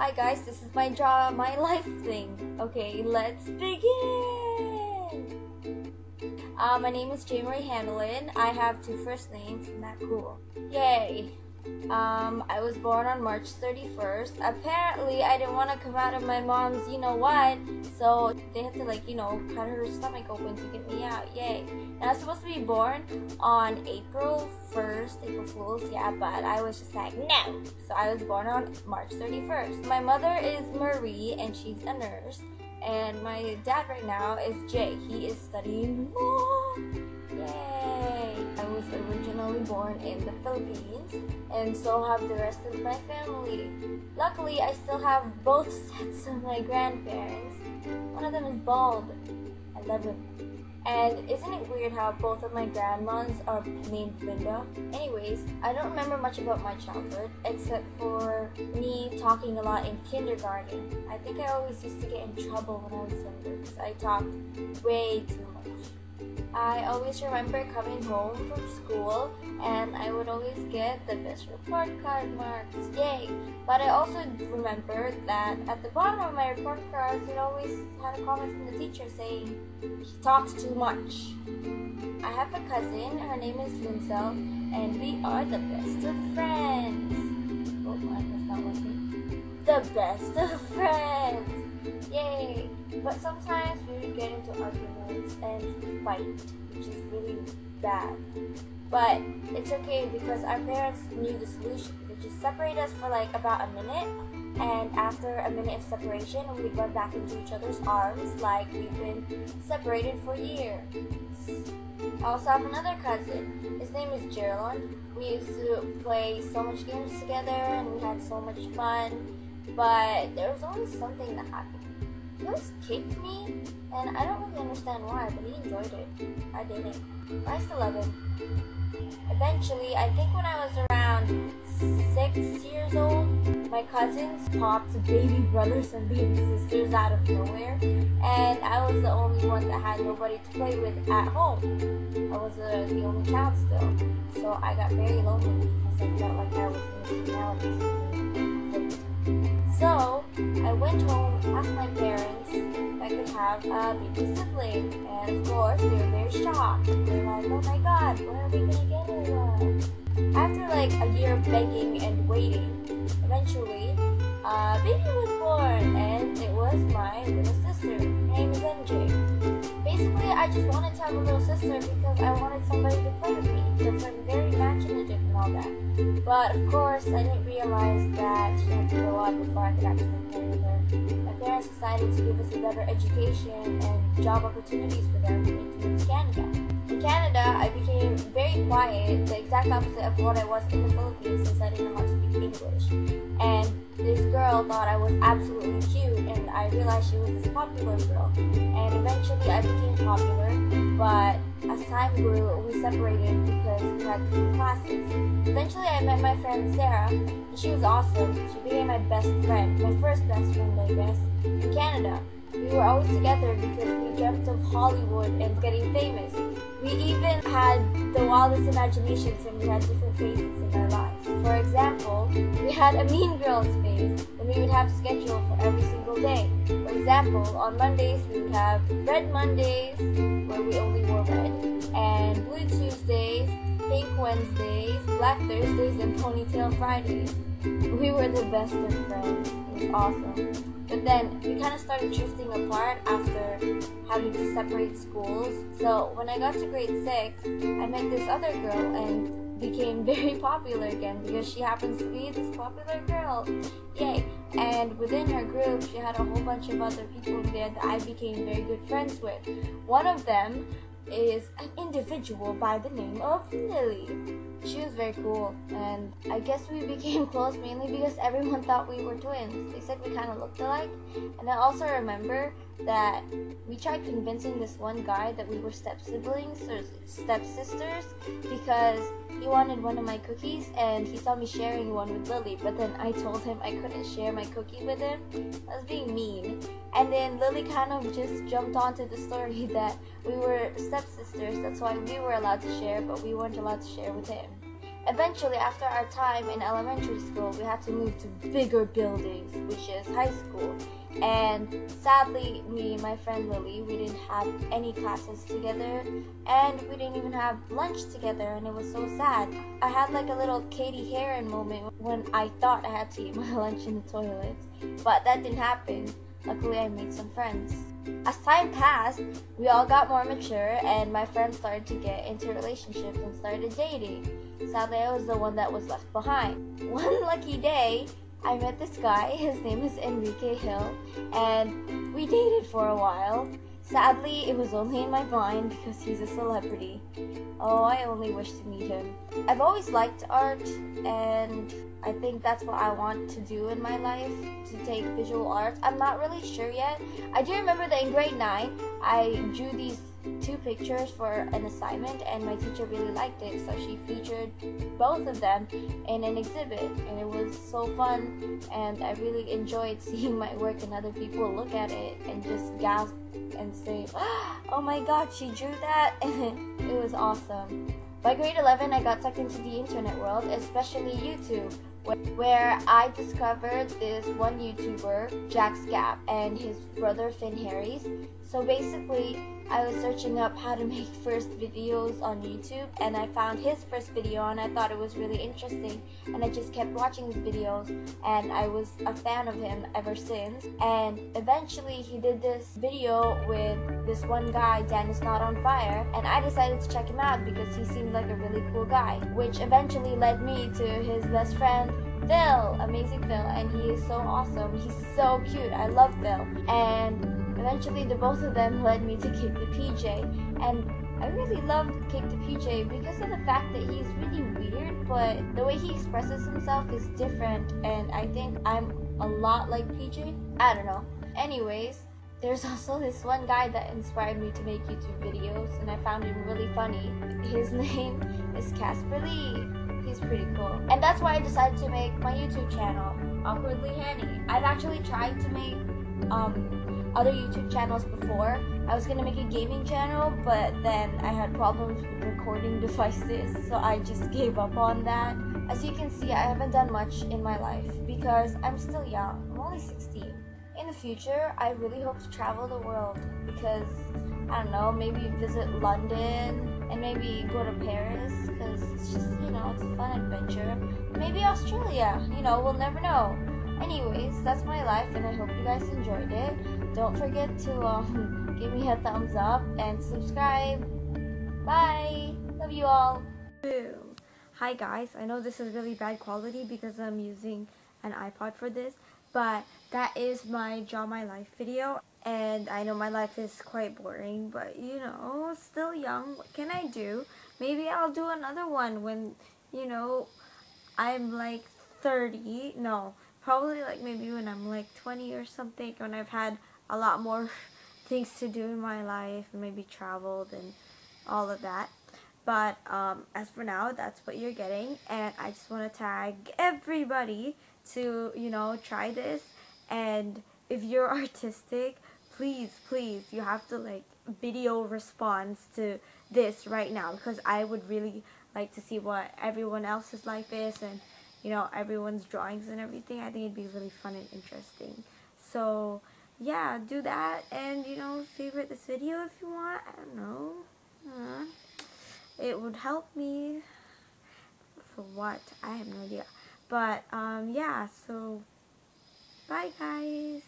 Hi guys, this is my life thing. Okay, let's begin! My name is J. Marie Handelin. I have 2 first names, isn't that cool? Yay! I was born on March 31st. Apparently, I didn't want to come out of my mom's you-know-what, so they had to, cut her stomach open to get me out. Yay! And I was supposed to be born on April 1st, April Fool's, yeah, but I was just like, no! So I was born on March 31st. My mother is Marie, and she's a nurse, and my dad right now is Jay. He is studying law. Yay! I was originally born in the Philippines, and so have the rest of my family. Luckily, I still have both sets of my grandparents. One of them is bald. I love him. And isn't it weird how both of my grandmas are named Linda? Anyways, I don't remember much about my childhood, except for me talking a lot in kindergarten. I think I always used to get in trouble when I was younger because I talked way too much. I always remember coming home from school and I would always get the best report card marks. Yay! But I also remember that at the bottom of my report cards, it always had a comment from the teacher saying, "She talks too much." I have a cousin, her name is Linsel, and we are the best of friends. Oh, mine was not working. The best of friends! Yay! But sometimes we would get into arguments and fight, which is really bad. But it's okay because our parents knew the solution. They just separate us for about a minute, and after a minute of separation, we'd run back into each other's arms like we've been separated for years. I also have another cousin. His name is Gerald. We used to play so much games together and we had so much fun, but there was always something that happened. He always kicked me, and I don't really understand why, but he enjoyed it. I didn't. But I still love him. Eventually, I think when I was around 6 years old, my cousins popped baby brothers and baby sisters out of nowhere, and I was the only one that had nobody to play with at home. I was the only child still, so I got very lonely because I felt like I was missing out on something. So, I went home, asked my parents if I could have a baby sibling, and of course, they were very shocked. They were like, "Oh my god, where are we gonna get her one?" After a year of begging and waiting, eventually, a baby was born, and it was my little sister. Her name is MJ. Basically, I just wanted to have a little sister because I wanted somebody to play with me, because I'm very imaginative and all that. But of course, I didn't realize that she had to grow up before I could actually play with her. My parents decided to give us a better education and job opportunities for them to move to Canada. In Canada, I became very quiet, the exact opposite of what I was in the Philippines since I didn't know how to speak English. And this girl thought I was absolutely cute, and I realized she was this popular girl. And eventually I became popular, but as time grew, we separated because we had different classes. Eventually I met my friend Sarah, and she was awesome. She became my best friend, my first best friend I guess, in Canada. We were always together because we dreamt of Hollywood and getting famous. We even had the wildest imaginations and we had different phases in our lives. For example, we had a Mean Girls phase and we would have a schedule for every single day. For example, on Mondays we would have Red Mondays, where we only wore red, and Blue Tuesdays, Pink Wednesdays, Black Thursdays, and Ponytail Fridays. We were the best of friends. It was awesome. But then we kind of started drifting apart after having to separate schools. So when I got to grade 6, I met this other girl and became very popular again because she happens to be this popular girl. Yay! And within her group, she had a whole bunch of other people there that I became very good friends with. One of them is an individual by the name of Lily. She was very cool, and I guess we became close mainly because everyone thought we were twins. They said we kind of looked alike, and I also remember that we tried convincing this one guy that we were step-siblings or step-sisters because he wanted one of my cookies and he saw me sharing one with Lily, but then I told him I couldn't share my cookie with him. I was being mean. And then Lily kind of just jumped onto the story that we were stepsisters, that's why we were allowed to share, but we weren't allowed to share with him. Eventually, after our time in elementary school, we had to move to bigger buildings, which is high school. And sadly, me and my friend Lily, we didn't have any classes together, and we didn't even have lunch together, and it was so sad. I had like a little Katie Heron moment when I thought I had to eat my lunch in the toilet, but that didn't happen. Luckily, I made some friends. As time passed, we all got more mature, and my friends started to get into relationships and started dating. Sadly, I was the one that was left behind. One lucky day, I met this guy. His name is Enrique Hill, and we dated for a while. Sadly, it was only in my mind because he's a celebrity. Oh, I only wish to meet him. I've always liked art, and I think that's what I want to do in my life, to take visual arts. I'm not really sure yet. I do remember that in grade 9, I drew these 2 pictures for an assignment, and my teacher really liked it, so she featured both of them in an exhibit, and it was so fun, and I really enjoyed seeing my work and other people look at it and just gasp and say, "Oh my god, she drew that!" It was awesome. By grade 11, I got sucked into the internet world, especially YouTube, where I discovered this one YouTuber, Jack Scap, and his brother Finn Harris. So basically, I was searching up how to make first videos on YouTube, and I found his first video, and I thought it was really interesting, and I just kept watching his videos, and I was a fan of him ever since. And eventually, he did this video with this one guy, Dan Is Not On Fire, and I decided to check him out because he seemed like a really cool guy, which eventually led me to his best friend, Phil, amazing Phil, and he is so awesome. He's so cute. I love Phil. And eventually, the both of them led me to Kick the PJ, and I really loved Kick the PJ because of the fact that he's really weird, but the way he expresses himself is different, and I think I'm a lot like PJ. I don't know. Anyways, there's also this one guy that inspired me to make YouTube videos, and I found him really funny. His name is Casper Lee. He's pretty cool. And that's why I decided to make my YouTube channel, AwkwardlyJani. I've actually tried to make other YouTube channels before. I was gonna make a gaming channel, but then I had problems with recording devices, so I just gave up on that. As you can see, I haven't done much in my life because I'm still young. I'm only 16. In the future, I really hope to travel the world because, I don't know, maybe visit London and maybe go to Paris because it's just, it's a fun adventure. Maybe Australia, we'll never know. Anyways, that's my life, and I hope you guys enjoyed it. Don't forget to give me a thumbs up and subscribe. Bye! Love you all! Boom! Hi guys, I know this is really bad quality because I'm using an iPod for this, but that is my Draw My Life video, and I know my life is quite boring, but still young. What can I do? Maybe I'll do another one when, I'm like 30. No. Probably like maybe when I'm like 20 or something, when I've had a lot more things to do in my life, maybe traveled and all of that. But as for now, that's what you're getting, and I just want to tag everybody to, try this. And if you're artistic, please, you have to like video response to this right now, because I would really like to see what everyone else's life is, and everyone's drawings and everything. I think it'd be really fun and interesting. So yeah, do that, and favorite this video if you want. I don't know. It would help me. For what? I have no idea. But yeah, so bye guys.